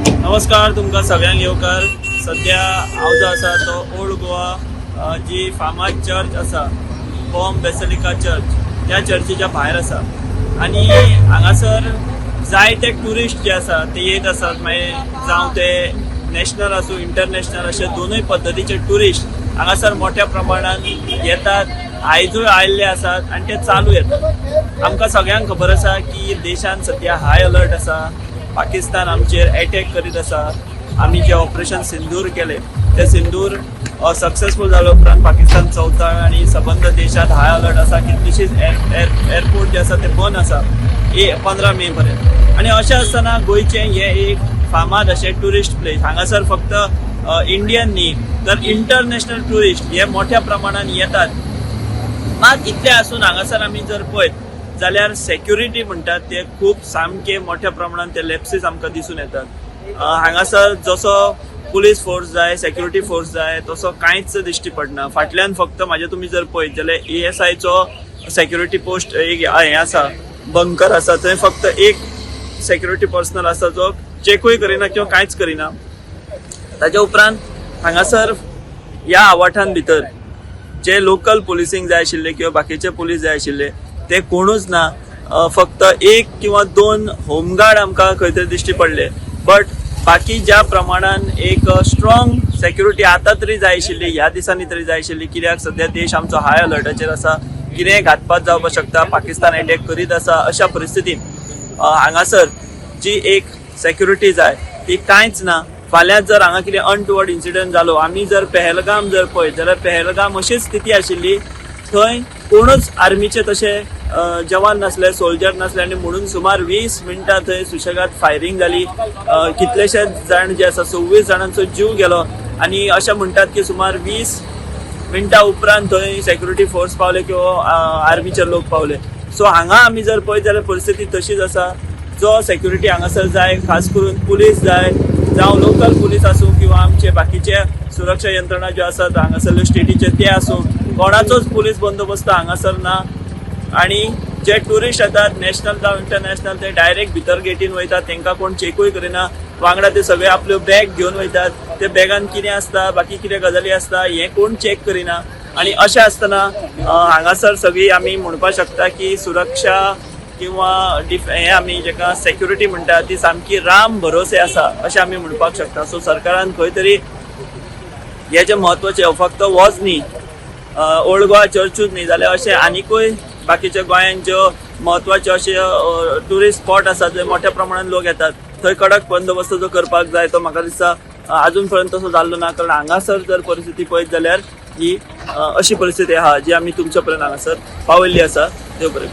नमस्कार तुमकां सगळ्यांक येवकार. सध्या हांव जो आसा तो ओल्ड गोवा जी फामाद चर्च आसा बॉम बेसिलिका चर्च त्या चर्चीच्या भायर आसा आनी हांगासर जायते ट्युरिस्ट जे आसा ते येत आसात. मागीर जावं ते नॅशनल आसूं इंटरनॅशनल अशे दोनूय पद्दतीचे ट्युरिस्ट हांगासर मोठ्या प्रमाणात येतात. आयजूय आयिल्ले आसात आनी ते चालू येतात. आमकां सगळ्यांक खबर आसा की देशान सध्या हाय अलर्ट आसा. पाकिस्तान आमचेर अटॅक करीत आसा. आमी जे ऑपरेशन सिंदूर केले ते सिंदूर सक्सेसफूल जालो उपरांत पाकिस्तान चवता आनी सबंद देशात हाय अलर्ट आसा. कितलीशीच एअरपोर्ट जे आसा ते बंद आसा 15 मे पर्यंत. आनी अशें आसतना गोंयचें हे एक फामाद अशें ट्युरिस्ट प्लेस. हांगासर फक्त इंडियन न्ही तर इंटरनॅशनल ट्युरिस्ट हे मोठ्या प्रमाणात येतात. मात इतले आसून हांगासर आमी जर पळयत जाल्यार सेक्युरिटी म्हणटात ते खूब सामके मोठ्या प्रमाणात ते लॅप्सीस आमकां दिसून येतात. हांगासर जसो पुलीस फोर्स जाय सेक्युरिटी फोर्स जाय तसो कांयच दिश्टी पडना. फाटल्यान फक्त म्हाजे तुमी जर पळयत जाल्यार ASIचो सेक्युरिटी पोस्ट एक हें आसा बंकर आसा. थंय फक्त एक सेक्युरिटी पर्सनल आसा जो चेकूय करिना किंवा कांयच करिना. ताच्या उपरांत हांगासर ह्या आवाठान भितर जे लोकल पुलिसींग जाय आशिल्ले किंवा बाकीचे पुलीस जाय आशिल्ले ते कोणूच ना. फक्त 1 किंवा 2 होमगार्ड आमकां खंय तरी दिश्टी पडले. बट बाकी ज्या प्रमाणान एक स्ट्रॉंग सेक्युरिटी आतां तरी जाय आशिल्ली ह्या दिसांनी तरी जाय आशिल्ली. कित्याक सध्या देश आमचो हाय अलर्टाचेर आसा. कितेंय घातपात जावपाक शकता. पाकिस्तान अटॅक करीत आसा. अशा परिस्थितीन हांगासर जी एक सेक्युरिटी जाय ती कांयच ना. फाल्यां जर हांगा कितें अनटुवर्ड इन्सिडंट जालो आमी जर पहलगाम जर पळयत जाल्यार पहलगाम अशीच स्थिती आशिल्ली. थंय कोणूच आर्मीचे तशे जवान नासले सोल्जर नासले आनी म्हणून सुमार 20 मिनटां थंय सुशेगाद फायरींग जाली. कितलेशेच जाण जे आसा 26 जाणांचो जीव गेलो आनी अशें म्हणटात की सुमार 20 मिनटां उपरांत थंय सेक्युरिटी फोर्स पावले किंवा आर्मीचे लोक पावले. सो हांगा आमी जर पळयत जाल्यार परिस्थिती तशीच आसा. जो सेक्युरिटी हांगासर जाय खास करून पुलीस जाय जावं लोकल पुलीस आसूं किंवा आमचे बाकीचे सुरक्षा यंत्रणा ज्यो आसात हांगासरल्यो स्टेटीचे ते आसूं कोणाचोच पुलीस बंदोबस्त हांगासर ना. आनी जे ट्युरिस्ट येतात नॅशनल जावं इंटरनॅशनल ते डायरेक्ट भितर गेटीन वयतात. तांकां कोण चेकूय करिना. वांगडा ते सगळे आपल्यो बॅग घेवन वयतात. ते बॅगान कितें आसता बाकी कितें गजाली आसता हें कोण चॅक करिना. आनी अशें आसतना हांगासर सगळी आमी म्हणपाक शकता की सुरक्षा किंवा हें आमी जेका सेक्युरिटी म्हणटा ती सामकी राम भरोसे आसा अशें आमी म्हणपाक शकता. सो सरकारान खंय तरी हे जे म्हत्वाचें फक्त होच न्ही ओल्ड गोवा चर्चूच न्ही जाल्यार अशें आनिकूय बाकीच्या गोंयांत ज्यो म्हत्वाच्यो अशे ट्युरिस्ट स्पॉट आसात जंय मोठ्या प्रमाणात लोक येतात थंय कडक बंदोबस्त जो करपाक जाय तो म्हाका दिसता अजून पर्यंत तसो जाल्लो ना. कारण हांगासर जर परिस्थिती पळयत जाल्यार ही अशी परिस्थिती आहा जी आमी तुमच्या पर्यंत हांगासर पावयल्ली आसा. देव बरें.